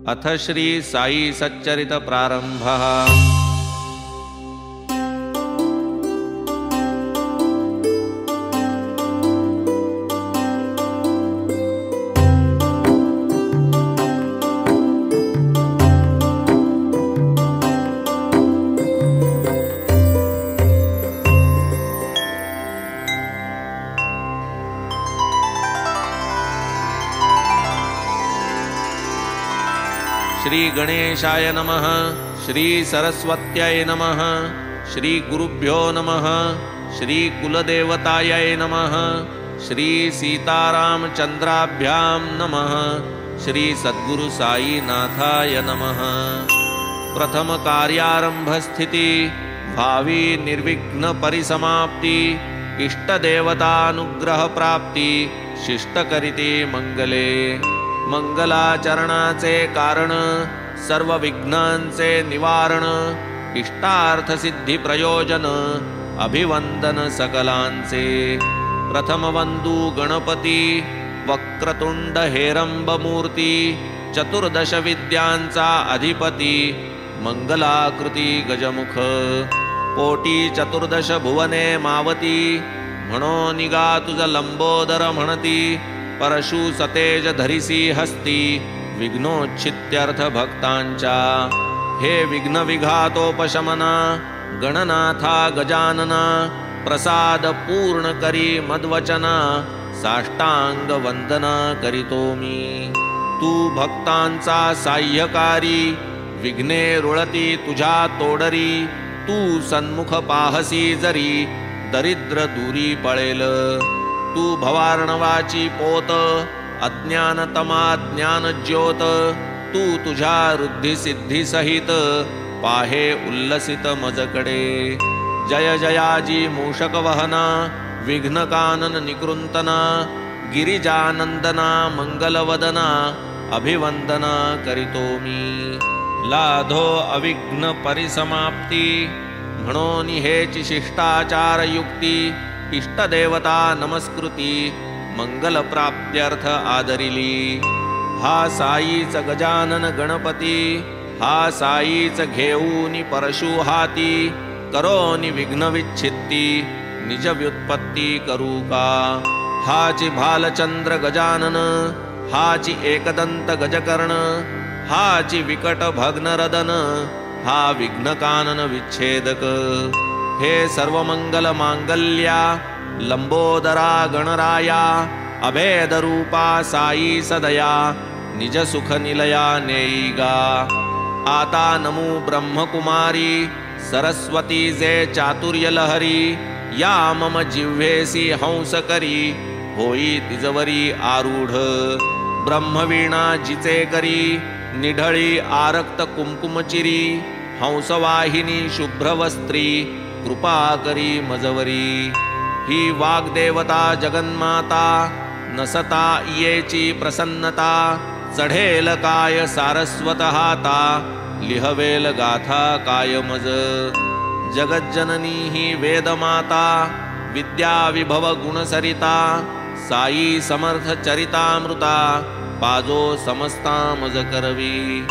अथ श्री साई सच्चरित प्रारंभः। श्री गणेशाय नमः। श्री सरस्वत्यै नमः। श्री गुरुभ्यो नमः। श्री कुलदेवतायै नमः। श्री सीतारामचंद्राभ्यां नमः। श्री सद्गुरु साईनाथाय नमः। प्रथम कार्यारंभ स्थिति, भावी निर्विघ्न परिसमाप्ति, इष्टदेवतानुग्रह प्राप्ति, शिष्टकरिते मंगले। मंगलाचरणाचे कारण, सर्व विघ्नांचे निवारण, इष्टार्थ सिद्धी प्रयोजन, अभिवंदन सकलांचे। प्रथम वंदू गणपती, वक्रतुंड हेरंब मूर्ती, चतुर्दश विद्यांचा अधिपती, मंगलाकृती गजमुख, पोटी चतुर्दश भुवने मावती, म्हणो निगा तुझ लंबोदर म्हणती, परशु सतेज धरिसी हस्ती, विघ्नोच्छित्यर्थ भक्तांच्या। हे विघ्न विघातोपशमना, गणनाथा गजानना, प्रसाद पूर्ण करी मद्वचना, साष्टांग वंदना करीतो मी। तू भक्तांचा साह्यकारी, विघ्ने रुळती तुझ्या तोडरी, तू सन्मुख पाहसी जरी, दरिद्र दूरी पळेल। तू भवार्णवाची पोत, अज्ञानतमा ज्ञान ज्योत, तू तुझ्या रुद्धी सिद्धी सहित, पाहे उल्लसित मजकडे। जय जयाजी मूषक वहना, विघ्न कानन निकृंतना, गिरिजानंदना मंगलवदना, अभिवंदना करीतो मी। लाधो अविघ्न परिसमाप्ती, म्हणून हेची शिष्टाचार युक्ती, इष्टदेवता नमस्कृती, मंगल प्राप्त्यर्थ आदरिली। हा साईच गजानन गणपती, हा साईच घेऊनी परशु हाती, करोनी विघ्न विच्छित्ती, निज व्युत्पत्ती करू का। हाची भालचंद्र गजानन, हाची एकदंत गजकर्ण, हाची विकट भग्नरदन, हा विघ्नकानन विच्छेदक। हे सर्वमंगल मांगल्या, लंबोदरा गणराया, अभेद रूपा साई सदया, निज सुख निलया नेईगा। आता नमो ब्रह्मकुमारी, सरस्वती जे चातुर्य लहरी, या मम जिव्हेसी हंस करी, होई तिजवरी आरूढ। ब्रह्मवीणा जिचे करी, निढळी आरक्त कुंकुमचिरी, हंसवाहिनी शुभ्रवस्त्री, कृपा करी मजवरी। ही वाग्देवता जगन्माता, नसता येची प्रसन्नता, चढेल काय सारस्वत हाता, लिहवेल गाथा काय मज। जगज्जननी ही वेदमाता, विद्या विभव गुणसरिता, साई समर्थ चरितामृता, पाजो समस्ता मज करवी।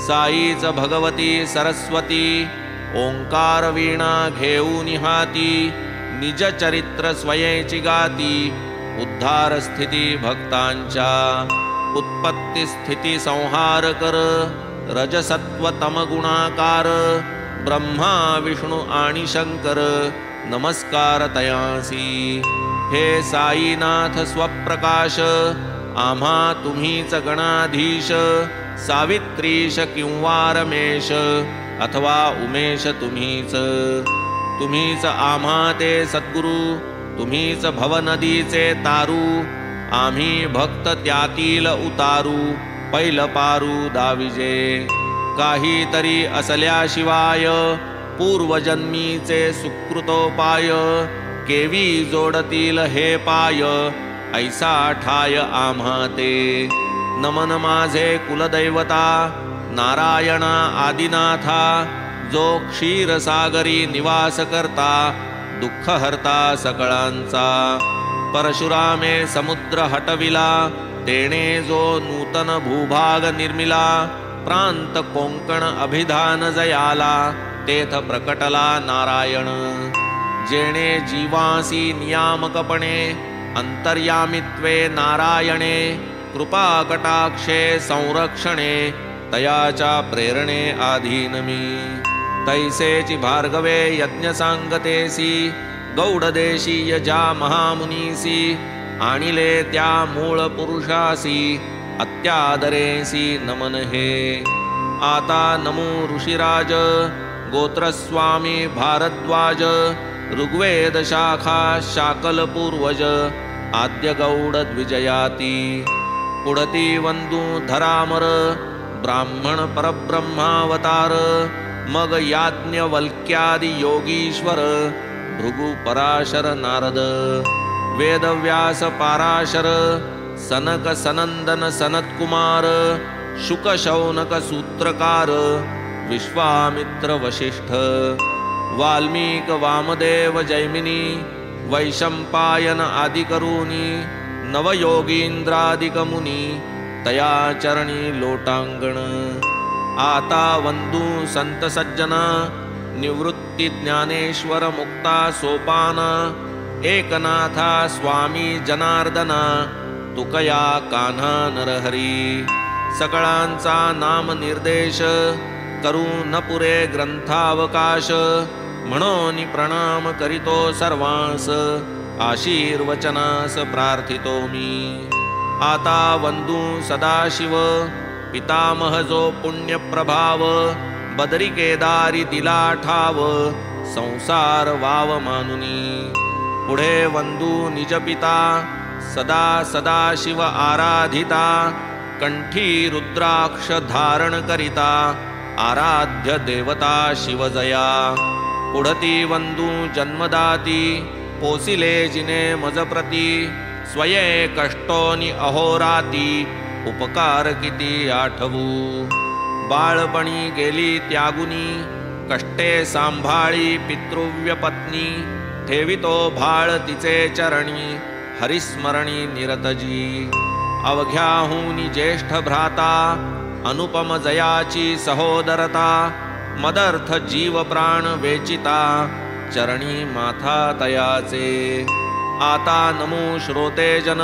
साईच भगवती सरस्वती, ओंकार वीणा घेऊन हाती, निज चरित्र स्वयंची गाती, उद्धार स्थिती भक्तांच्या। उत्पत्ती स्थिती संहार कर, रजसत्व तम गुणाकार, ब्रह्मा विष्णू आणि शंकर, नमस्कार तयासी। हे साईनाथ स्वप्रकाश, आम्हा तुम्हीच गणाधीश, सावित्रीश किंवा रमेश, अथवा उमेश तुम्हीच। तुम्हीच आम्हा ते सद्गुरु, तुम्हीच भवनदीचे तारू, आम्ही भक्त त्यातील उतारू, पैल पारू दाविजे। काहीतरी असल्याशिवाय, पूर्वजन्मीचे सुकृतोपाय, केवी जोडतील हे पाय, ऐसा ठाय आम्हा ते। नमन माझे कुलदैवता, नारायणा आदिनाथा, जो क्षीरसागरी निवास करता, दुःख हरता सकळांचा। परशुरामे समुद्र हटविला, तेणे जो नूतन भूभाग निर्मिला, प्रांत कोंकण अभिधान जयाला तेथ प्रकटला नारायण। जेणे जीवासी नियामकपणे अंतर्यामित्वे नारायणे कृपा कटाक्षे संरक्षणे तयाच्या प्रेरणे आधीनमी। तैसेची भार्गवे यज्ञ सांगतेसी गौडदेशीय ज्या महामुनीसी आणिले त्या मूळ पुरुषासी अत्यादरेसी नमन हे। आता नमो ऋषिराज गोत्रस्वामी भारद्वाज ऋग्वेद शाखा शाकल पूर्वज आद्य गौड द्विजयाती। पुढती वंदू धरामर ब्राह्मण परब्रह्मावतार मग याज्ञवल्क्यादि योगीश्वर भृगु पराशर नारद वेदव्यास पाराशर सनक सनंदन सनत्कुमार शुक शौनक सूत्रकार विश्वामित्र वशिष्ठ वाल्मीक वामदेव जैमिनी वैशंपायन आदिकरूनी नवयोगींद्रादिक मुनी तया चरणी लोटांगण। आता वंदू संत सज्जना निवृत्ती ज्ञानेश्वर मुक्ता सोपाना एकनाथा स्वामी जनार्दना तुकया कान्हा नरहरी। सकळांचा नाम निर्देश करू न पुरे ग्रंथावकाश म्हणून प्रणाम करीतो सर्वांस आशीर्वचनास प्रार्थितो मी। आता वंदू सदाशिव पितामह जो पुण्य प्रभाव बदरी केदारी दिला ठाव संसार वाव मानुनी। पुढे वंदू निज पिता सदा सदाशिव आराधिता कंठी रुद्राक्ष धारण करिता आराध्य देवता शिवजया। पुढती वंदू जन्मदाती पोसिले जिने मजप्रती स्वये कष्टोनी अहोराती उपकार किती आठवू। बाळपणी गेली त्यागुनी कष्टे सांभाळी पितृव्य पत्नी ठेवितो भाळ तिचे चरणी हरिस्मरणी निरतजी। अवघ्याहूनी ज्येष्ठ भ्राता अनुपम जयाची सहोदरता मदर्थ जीव प्राण वेचिता चरणी माथा तयाचे। आता नमो श्रोतेजन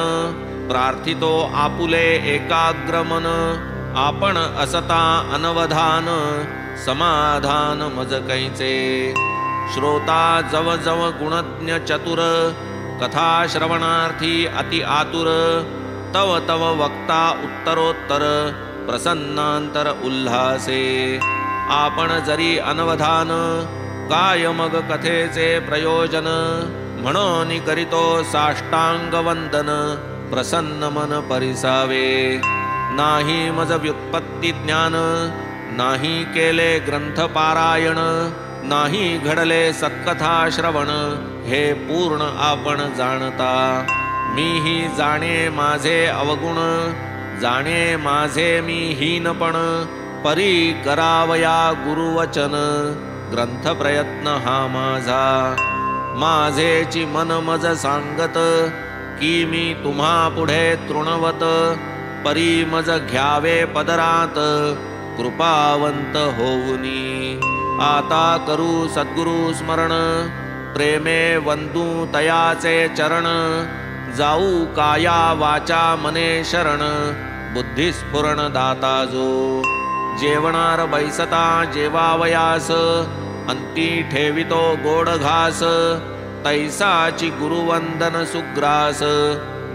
प्रार्थितो आपुले एकाग्रमन आपण असता अनवधान समाधान मज कैचे। श्रोता जव जव गुणज्ञ चतुर कथा श्रवणार्थी अति आतुर तव तव वक्ता उत्तरोत्तर प्रसन्नांतर उल्हासे। आपण जरी अनवधान काय मग कथेचे प्रयोजन म्हणून करीतो साष्टांग वंदन प्रसन्न मन परिसावे। नाही मज व्युत्पत्ती ज्ञान नाही केले ग्रंथ पारायण नाही घडले सत्कथा श्रवण हे पूर्ण आपण जाणता। मीही जाणे माझे अवगुण जाणे माझे मी हीनपण परी करावया गुरुवचन ग्रंथ प्रयत्न हा माझा। माझेची मन मज सांगत की मी तुम्हा पुढे तृणवत परी मज घ्यावे पदरात कृपावंत होऊनी। आता करू सद्गुरु स्मरण प्रेमे वंदू तयाचे चरण जाऊ काया वाचा मने शरण बुद्धिस्फुरण दाता जो। जेवणार बैसता जेवावयास अंती ठेवितो गोड घास तैसाची गुरुवंदन सुग्रास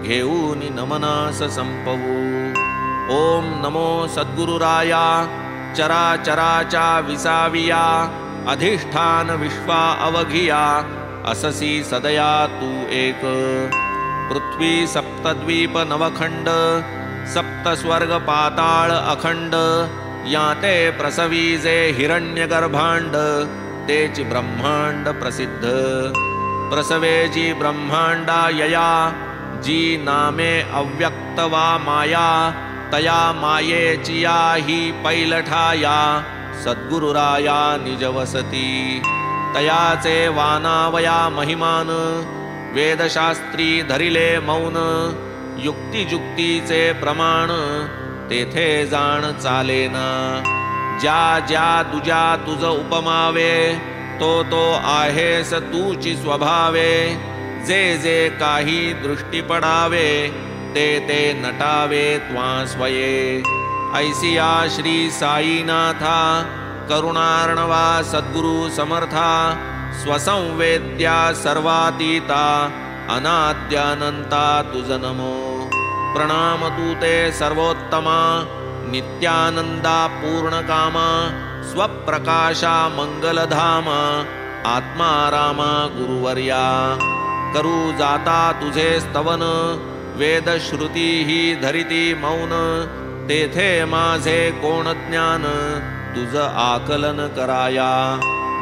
घेऊन नमनास संपवू। ओम नमो सद्गुरुराया चराचराचा विसाविया अधिष्ठान विश्वा अवघिया अससी सदया तू एक। पृथ्वी सप्तद्वीप नवखंड सप्त स्वर्ग पाताळ अखंड याते प्रसवीजे हिरण्यगर्भांड तेची ब्रह्मांड प्रसिद्ध। प्रसवेची ब्रह्मांडा यया जी नामे अव्यक्त वा माया तया मायेची या ही पैलठाया सद्गुरुराया निजवसती। तयाचे वानावया महिमान वेदशास्त्री धरिले मौन युक्तिजुक्तीचे प्रमाण तेथे जाण चालेना. ज्या ज्या दुजा तुझ उपमावे, तो तो आहेस तूची स्वभावे. जे जे काही दृष्टी पडावे, ते ते नटावे त्वा स्वये. ऐसिया श्री साईनाथा करुणार्णवा सद्गुरु समर्था. स्वसंवेद्या सर्वातीता अनाद्यानंता तुझ नमो. प्रणाम तू ते सर्वोत्तमा नित्यानंदा पूर्णकामा. स्वप्रकाशा मंगलधामा आत्मा रामा गुरुवर्या. करू जाता तुझे स्तवन वेदश्रुती ही धरिती मौन. तेथे माझे कोण ज्ञान तुझ आकलन कराया.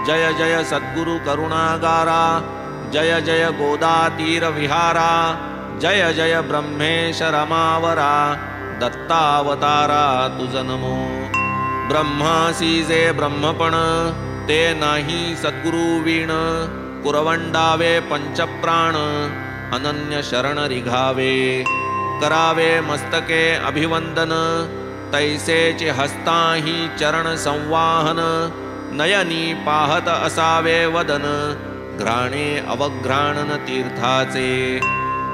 जय जय सद्गुरु करुणागारा. जय जय गोदातीर विहारा. जय जय ब्रह्मेश रमावरा. दत्तावतारा तुझ नमो. ब्रह्मासी जे ब्रह्मपण ते नाही सद्गुरु वीण. कुरवंडावे पंचप्राण अनन्य शरण रिघावे. करावे मस्तके अभिवंदन तैसेचे हस्ताही चरण संवाहन. नयनी पाहत असावे वदन घ्राणे अवघ्राणन तीर्थाचे.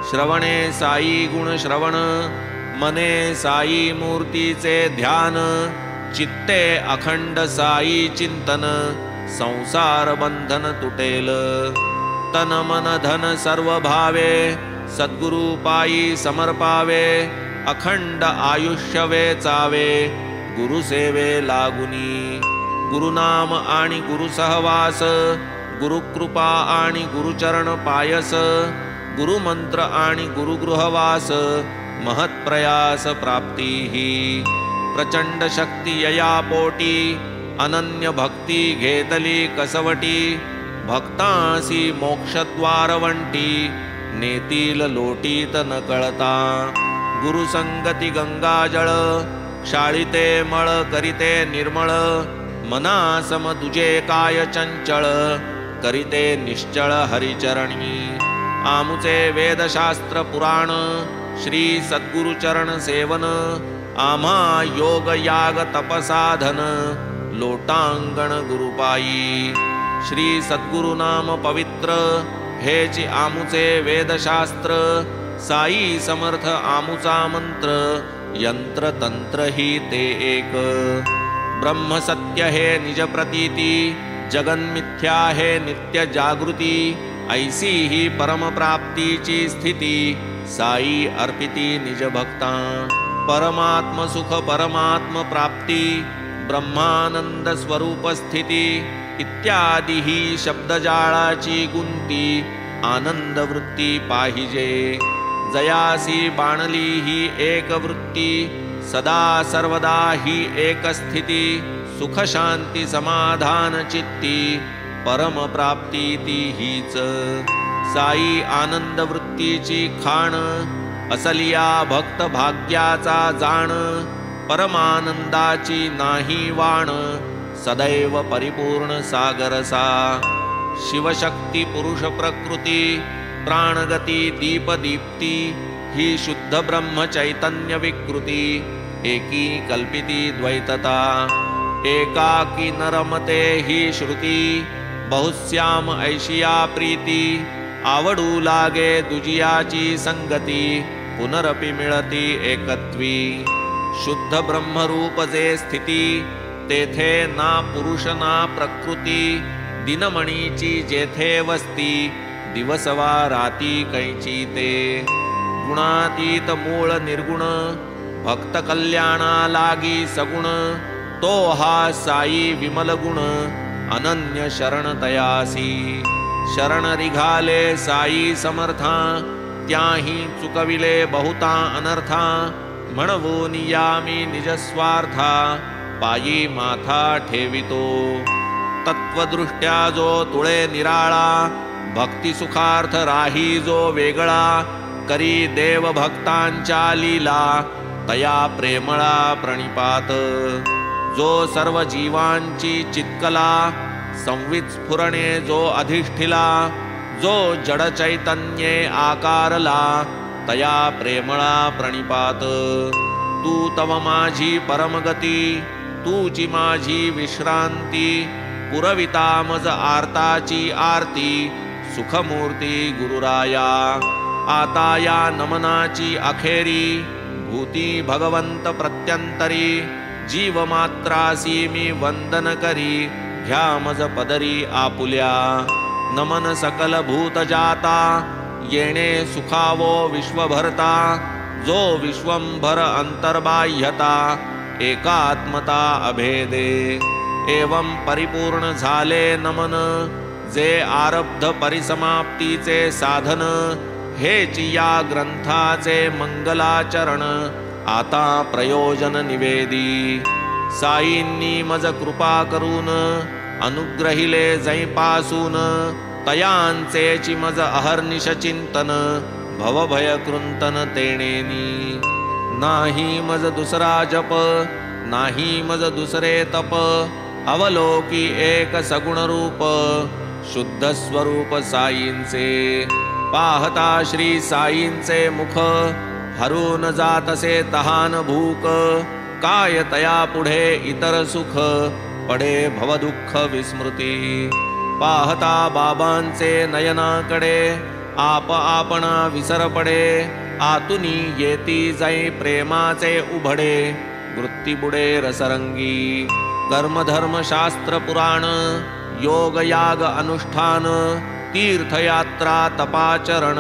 श्रवणे साई गुण श्रवण मने साई मूर्तीचे ध्यान. चित्ते अखंड साई चिंतन संसार बंधन तुटेल. तन मन धन सर्व भावे सद्गुरु पायी समर्पावे. अखंड आयुष्य वेचावे गुरुसेवे लागुनी. गुरुनाम आणि गुरु सहवास. गुरुकृपा आणि गुरुचरण पायस. गुरुमंत्र आणि गुरुगृहवास. महत्प्रयास प्राप्ती ही. प्रचंड शक्ती यया पोटी अनन्य भक्ती घेतली कसवटी. भक्तांसी मोक्षद्वार वंटी नेतील लोटीत न कळता. गुरुसंगती गंगाजळ क्षाळिते मळ करिते निर्मळ. मनासम तुझे काय चंचळ करिते निश्चळ हरिचरणी. आमुचे वेदशास्त्र पुराण श्री सद्गुरुचरण सेवन. आम्हा योग याग तपसाधन लोटांगण गुरुपायी. श्री सद्गुरु नाम पवित्र हेची आमुचे वेदशास्त्र. साई समर्थ आमुचा मंत्र यंत्र तंत्र ही ते एक. ब्रह्म सत्य हे निज प्रतीती जगन्मिथ्या हे नित्य जागृती. ऐसी ही परम प्राप्तीची स्थिती साई अर्पिती निज भक्ता. परमात्म सुख परमात्म प्राप्ती ब्रह्मानंद स्वरूप स्थिती इत्यादी ही शब्दजाळाची गुंती आनंद वृत्ती पाहिजे. जयासी बाणली ही एक वृत्ती सदा सर्वदा ही एक स्थिती. सुख शांती समाधान चित्ती परम प्राप्ती ती हीच. साई आनंद वृत्तीची खाण असलिया भक्त भाग्याचा जाण. परमानंदाची नाही वाण सदैव परिपूर्ण सागरसा. शिवशक्ती पुरुष प्रकृती प्राणगती दीपदीप्ती ही शुद्ध ब्रह्म चैतन्य विकृती. एकी कल्पिती द्वैतता एकाकी नरमते ही श्रुती. बहुश्याम ऐशिया प्रीती आवडू लागे दुजियाची संगती. पुनरपि मिळती एकत्वी. शुद्ध ब्रह्मरूप जे स्थिती तेथे ना पुरुष ना प्रकृती. दिनमणीची जेथे वस्ती दिवसवा राती कैची ते. गुणातीत मूळ निर्गुण भक्त कल्याणा लागी सगुण. तो हा साई विमल गुण अनन्य शरण तयासी. शरण रिघाले साई समर्था त्याही चुकविले बहुता अनर्था. म्हणवून यामी निजस्वार्था पायी माथा ठेवितो. तत्वदृष्ट्या जो तुळे निराळा भक्ती सुखार्थ राही जो वेगळा. करी देव भक्तांच्या लीला तया प्रेमळा प्रणिपात. जो सर्व जीवांची चित्कला संवित-स्फुरणे जो अधिष्ठिला. जो जड चैतन्ये आकारला तया प्रेमळा प्रणिपात. तू तव माझी परमगती, तूची माझी विश्रांती, पुरविता मज आर्ताची आरती, सुखमूर्ती गुरुराया, आता या नमनाची अखेरी, भूती भगवंत प्रत्यंतरी, जीव मात्रासी मी वंदन करी, घ्या मज पदरी आपुल्या, नमन सकल भूत जाता, येणे सुखावो विश्वभरता, जो विश्वंभर अंतर्बाह्यता, एकात्मता अभेदे, एवं परिपूर्ण झाले नमन, जे आरब्ध परिसमाप्तीचे साधन, हेच या ग्रंथाचे मंगलाचरण, आता प्रयोजन निवेदी, साईंनी मज कृपा करून, अनुग्रहिले जैपासून, तयांचेची मज अहर्निश चिंतन, भवभय कृंतन तेणेनी, नाही मज दुसरा जप, नाही मज दुसरे तप, अवलोकी एक सगुण रूप, शुद्ध स्वरूप साईंचे, पाहता श्री साईंचे मुख, हरून जातसे तहान भूक, काय तया पुढे इतर सुख, पडे भवदुःख विस्मृती, पाहता बाबांचे नयनाकडे, आप आपणा विसर पडे, आतुनी येती जाई प्रेमाचे उभडे, वृत्ती बुडे रसरंगी, कर्मधर्म शास्त्र पुराण, योग याग अनुष्ठान, तीर्थयात्रा तपाचरण,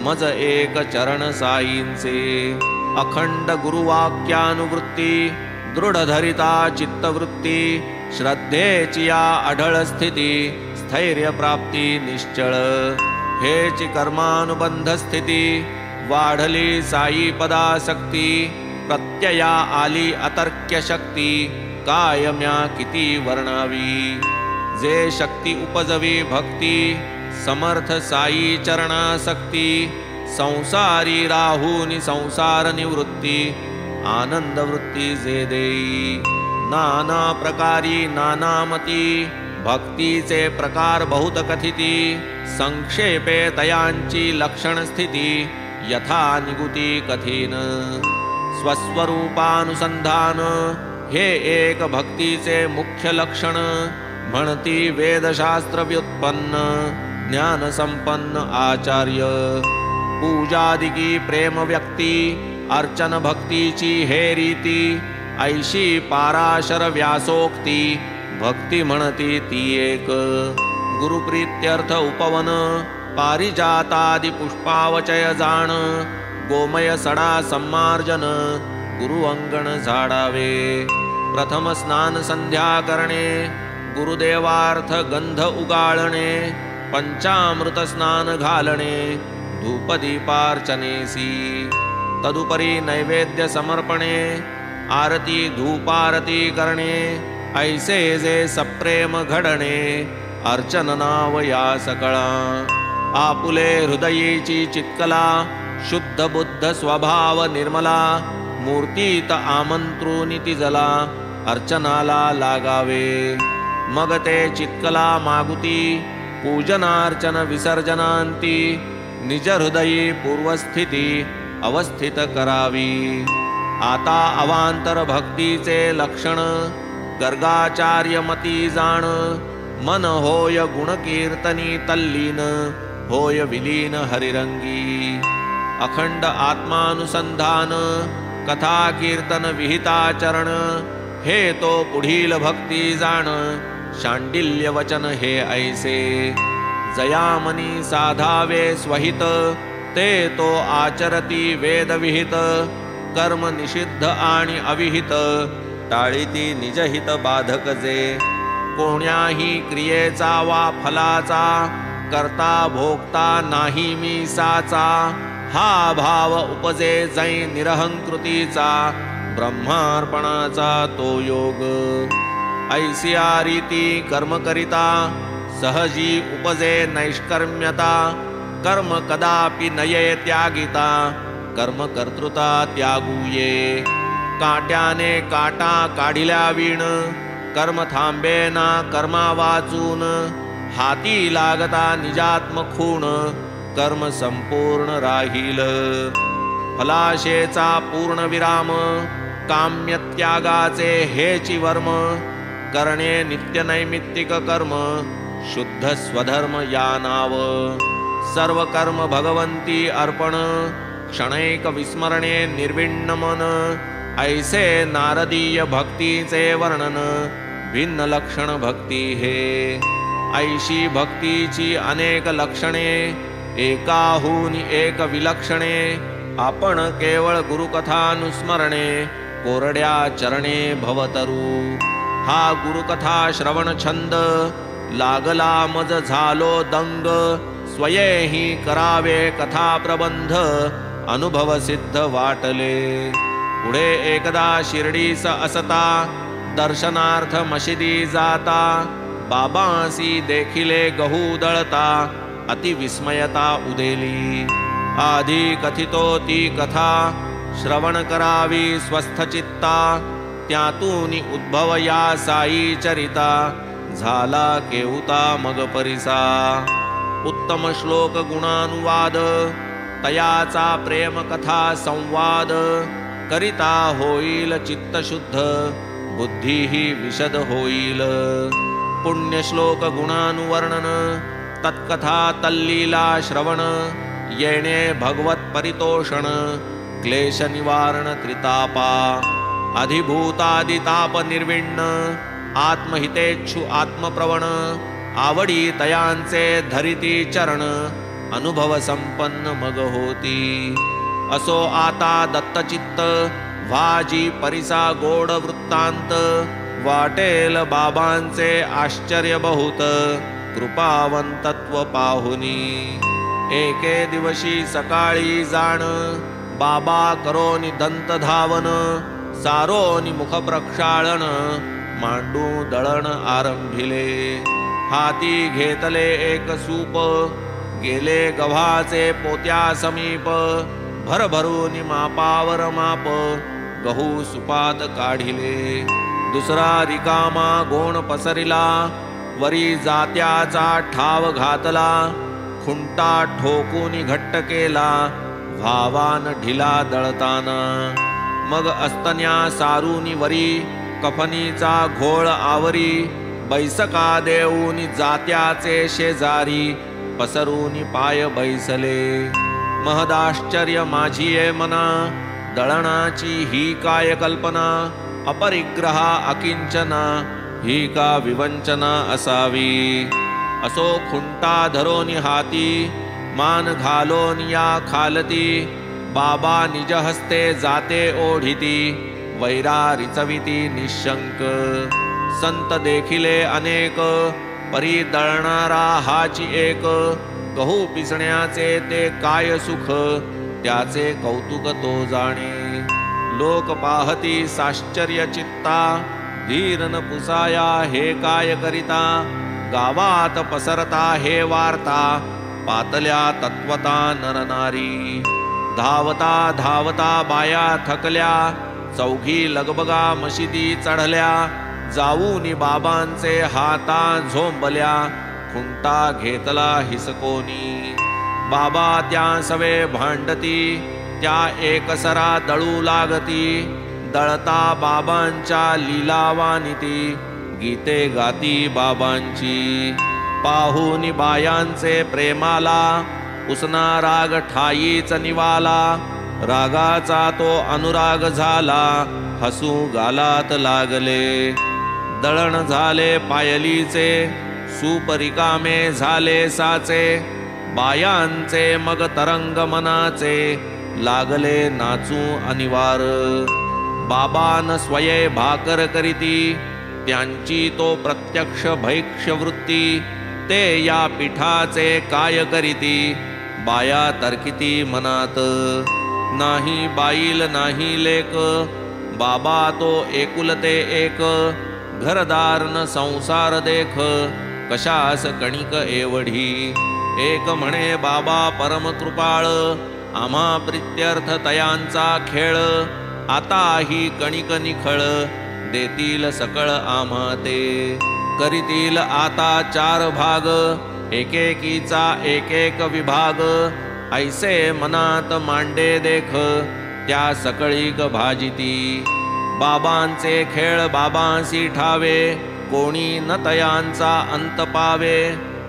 मज एक चरण साईंचे, अखंड गुरुवाक्यानुवृत्ती, दृढ धरिता चित्तवृत्ती, श्रद्धेची या अढळ स्थिती, स्थैर्य प्राप्ती निश्चळ, हेची कर्मानुबंध स्थिती, वाढली साई पदासक्ती, प्रत्यया आली अतर्क्य शक्ती, कायम्या किती वर्णावी, जे शक्ती उपजवी भक्ती, समर्थ साई चरणासक्ती, संसारी राहुनी संसार निवृत्ती, आनंद वृत्ती जे देई, नाना प्रकारी नानामती, भक्तीचे प्रकार बहुत कथिती, संक्षेपे तयांची लक्षण स्थिती, यथा निगुती कथीन, स्वस्वरूपानुसंधान, हे एक भक्तीचे मुख्य लक्षण, म्हणती वेदशास्त्र व्युत्पन्न, ज्ञान संपन्न आचार्य, पूजादिकी प्रेम व्यक्ती, अर्चन भक्तीची हे रीती, ऐशी पाराशर व्यासोक्ती, भक्ती म्हणती ती एक, गुरुप्रीत्यर्थ उपवन, पारिजातादि पुष्पावचय जाण, गोमय सडा सम्मार्जन, गुरु अंगण झाडावे, प्रथम स्नान संध्या करणे, गुरुदेवार्थ गंध उगाळणे, पंचामृत स्नान घालणे, धूपदीपार्चनेसी, तदुपरी नैवेद्य समर्पणे, आरती धूपारती करणे, ऐसे जे सप्रेम घडणे, अर्चन नाव या सकळा, आपुले हृदयीची चित्कला, शुद्ध बुद्ध स्वभाव निर्मला, मूर्तीत आमंत्रुनिती जला, अर्चनाला लागावे, मग ते चित्कला मागुती, पूजनार्चन विसर्जनांती, निज हृदयी पूर्वस्थिती अवस्थित करावी, आता अवांतर भक्तीचे लक्षण, गर्गाचार्य मती जाण, मन होय गुणकीर्तनी तल्लीन, होय विलीन हरिरंगी, अखंड आत्मानुसंधान, कथा कीर्तन विहिताचरण, हे तो पुढील भक्ती जाण, शांडिल्य वचन हे ऐसे, जयामनी साधावे स्वहित, ते तो आचरती वेद विहित, कर्म निषिद्ध आणि अविहित, टाळीती निजहित बाधक जे, कोण्याही क्रियेचा वा फलाचा, करता भोगता नाही मी साचा, हा भाव उपजे जै निरहंकृतीचा, ब्रह्मार्पणाचा तो योग, ऐसिया रीती कर्म करिता, सहजी उपजे नैष्कर्म्यता, कर्म कदापि नये त्यागिता, कर्म कर्तृता त्यागूये, काट्याने काटा काढिल्या वीण, कर्म थांबे ना कर्मा वाचून, हाती लागता निजात्म खूण, कर्म संपूर्ण राहील, फलाशेचा पूर्ण विराम, काम्यत्यागाचे हेची वर्म, करणे नित्य नैमित्तिक कर्म, शुद्ध स्वधर्म या नाव, सर्व कर्म भगवंती अर्पण, क्षणैक विस्मरणे निर्विण्ण मन, ऐसे नारदीय भक्तीचे वर्णन, भिन्न लक्षण भक्ती हे, ऐशी भक्तीची अनेक लक्षणे, एकाहून एक विलक्षणे, आपण केवळ गुरुकथानुस्मरणे, कोरड्या चरणे भवतरू, हा गुरुकथा श्रवण छंद, लागला मज झालो दंग, स्वयेही करावे कथा प्रबंध, अनुभव सिद्ध वाटले, पुढे एकदा शिर्डीस असता, दर्शनार्थ मशिदी जाता, बाबांसी देखिले गहू दळता, अति विस्मयता उदेली, आधी कथितो ती कथा, श्रवण करावी स्वस्थ चित्ता, त्यातून उद्भव या साई चरिता, झाला केवता मग परिसा, उत्तम श्लोक गुणानुवाद, तयाचा प्रेम कथा संवाद, करिता होईल चित्त शुद्ध, बुद्धीही विशद होईल, पुण्य श्लोक गुणानुवर्णन, तत्कथा तल्लीला श्रवण, येणे भगवत परितोषण, क्लेश निवारण त्रितापा, अधिभूतादिताप निर्विण्ण, आत्महितेच्छु आत्मप्रवण, आवडी तयांचे धरिती चरण, अनुभव संपन्न मग होती, असो आता दत्तचित्त, वाजी परिसा गोड वृत्तांत, वाटेल बाबांचे आश्चर्य बहुत, कृपावंतत्व पाहुनी, एके दिवशी सकाळी जाण, बाबा करोनी दंत धावन, सारोनी मुख प्रक्षाळन, मांडू दळण आरंभिले, हाती घेतले एक सूप, गेले गव्हाचे पोत्या समीप, भरभरून मापावर माप, गहू सुपात काढिले, दुसरा रिकामा गोण पसरिला, वरी जात्याचा ठाव घातला, खुंटा ठोकून घट्ट केला, भावान ढिला दळताना, मग अस्तन्या सारूनी वरी, कफनीचा घोळ आवरी, बैसका देऊनी जात्याचे शेजारी, पसरूनी पाय बैसले, महदाश्चर्य माझिये मना, दळणाची ही काय कल्पना, अपरिग्रहा अकिंचना, ही का विवंचना असावी, असो खुंटा धरोनी हाती, मान घालोन या खालती, बाबा निज हस्ते जाते ओढिती, वैरा रिचविती निशंक, संत देखिले अनेक, परी दळणारा हाची एक, गहू पिसण्याचे ते काय सुख, त्याचे कौतुक तो जाणे, लोक पाहती साश्चर्य चित्ता, धीरन पुसाया हे काय करिता, गावात पसरता हे वार्ता, पातल्या तत्वता नरनारी, धावता धावता बाया थकल्या, चौघी लगबगा मशिदी चढल्या, जाऊनी बाबांचे हाता झोंबल्या, खुंटा घेतला हिसकोनी, बाबा त्या सवे भांडती, त्या एकसरा दळू लागती, दळता बाबांच्या लीलावानिती, गीते गाती बाबांची, पाहुनी बायांचे प्रेमाला, उसना राग ठाईच निवाला, रागाचा तो अनुराग झाला, हसू गालात लागले, दळण झाले पायलीचे, सूप रिकामे झाले साचे, बायांचे मग तरंग मनाचे, लागले नाचू अनिवार, बाबान स्वये भाकर करीती, त्यांची तो प्रत्यक्ष भैक्ष वृत्ती, ते या पिठाचे काय करीती, बाया तर्किती मनात, नाही बाईल नाही लेक, बाबा तो एकुलते एक, घरदार न संसार देख, कशास कणिक एवढी, एक म्हणे बाबा परम कृपाळ, आम्हा प्रित्यर्थ तयांचा खेळ, आता ही कणिक निखळ, देतील सकळ आम्हा ते, करीतील आता 4 भाग, एकेकीचा एक एक विभाग, ऐसे मनात मांडे देख त्या सकळीक भाजिती। बाबांचे खेळ बाबांसी ठावे कोणी न तयांचा अंत पावे।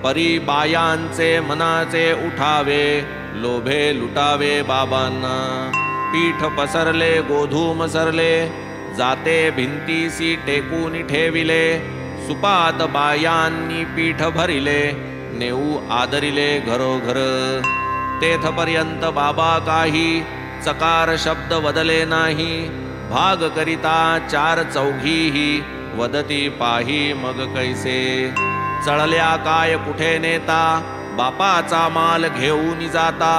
परी बायांचे मनाचे उठावे लोभे लुटावे बाबांना। पीठ पसरले गोधूम सरले जाते भिंतीसी टेकून ठेविले। सुपात बायांनी पीठ भरिले नेऊ आदरिले घरोघर। तेथपर्यंत बाबा काही चकार शब्द वदले नाही। भाग करिता चार चौघीही वदती पाही मग कैसे। चळल्या काय कुठे नेता बापाचा माल घेऊन जाता।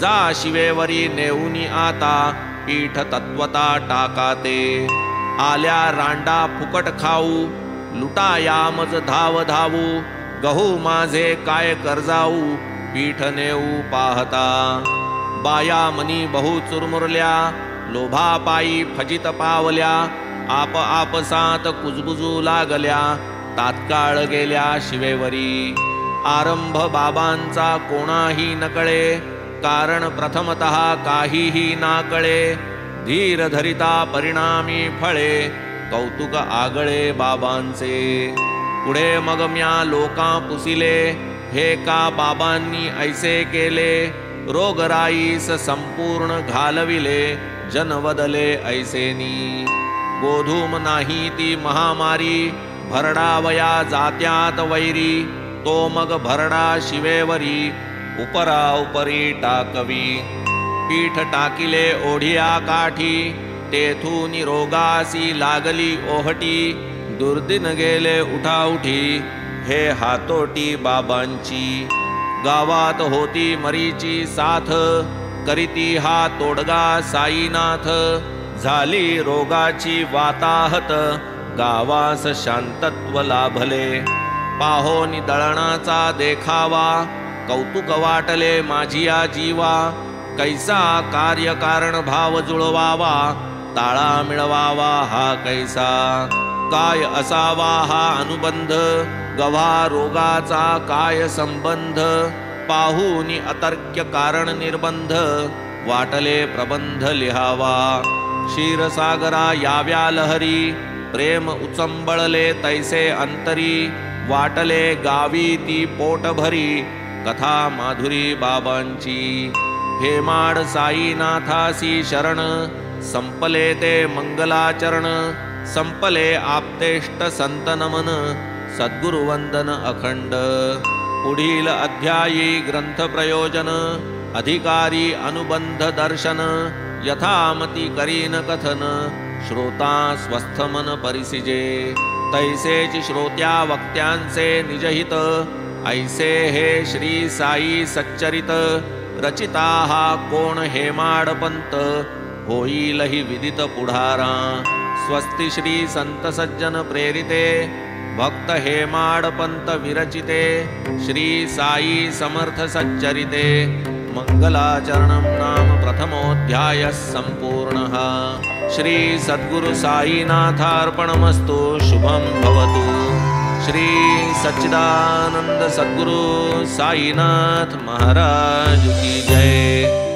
जा शिवेवरी नेऊनी आता पीठ तत्वता टाकाते। आल्या रांडा फुकट खाऊ लुटाया मज धाव धावू। गहू माझे काय कर्जाऊ पीठ नेऊ पाहता। बाया मनी बहु चुरमुरल्या लोभापायी फजित पावल्या। आप आपसात कुजबुजू लागल्या तात्काळ गेल्या शिवेवरी। आरंभ बाबांचा कोणाही नकळे कारण प्रथमतः काहीही नाकळे। धीर धरिता परिणामी फळे कौतुक आगळे बाबांचे। पुढे मग म्या लोकां पुसिले हे का बाबांनी ऐसे केले। रोगराईस संपूर्ण घालविले जन वदले ऐसेनी। गोधूम नाही ती महामारी भरडावया जात्यात वैरी। तो मग भरडा शिवेवरी उपरा उपरी टाकवी। पीठ टाकिले ओढिया काठी तेथून रोगासी लागली ओहटी। दुर्दिन गेले उठाउठी हे हातोटी बाबांची। गावात होती मरीची साथ करीती हा तोडगा साईनाथ। झाली रोगाची वाताहत गावास शांतत्व लाभले। पाहोनी दळणाचा देखावा कौतुक वाटले माझिया जीवा। कैसा कार्यकारण भाव जुळवावा ताळा मिळवावा हा कैसा। काय असावा हा अनुबंध गव्हा रोगाचा काय संबंध। पाहुनी अतर्क्य कारण निर्बंध वाटले प्रबंध लिहावा। क्षीरसागरा याव्या लहरी प्रेम उचंबळले तैसे अंतरी। वाटले गावी ती पोट भरी कथा माधुरी बाबांची। हेमाड साईनाथासी शरण संपले ते मंगलाचरण। संपले आपतेष्ट संत नमन सद्गुरुवंदन अखंड। पुढील अध्यायी ग्रंथ प्रयोजन अधिकारी अनुबंध दर्शन। यथामती करीन कथन श्रोता स्वस्थ मन परिसिजे। तैसेच श्रोत्या वक्त्यांचे निजहित ऐसे हे श्री साई सच्चरित। रचिता हा कोण हेमाडपंत होईल ही विदित पुढारा। स्वस्ति श्री संत सज्जन प्रेरिते भक्त हेमाडपंत विरचिते। श्री साई समर्थ सच्चरिते मंगलाचरणं नाम प्रथमोऽध्यायः सम्पूर्णः। श्री सद्गुरु साईनाथार्पणमस्तु। शुभं भवतु। श्री सच्चिदानंद सद्गुरु साईनाथ महाराज की जय।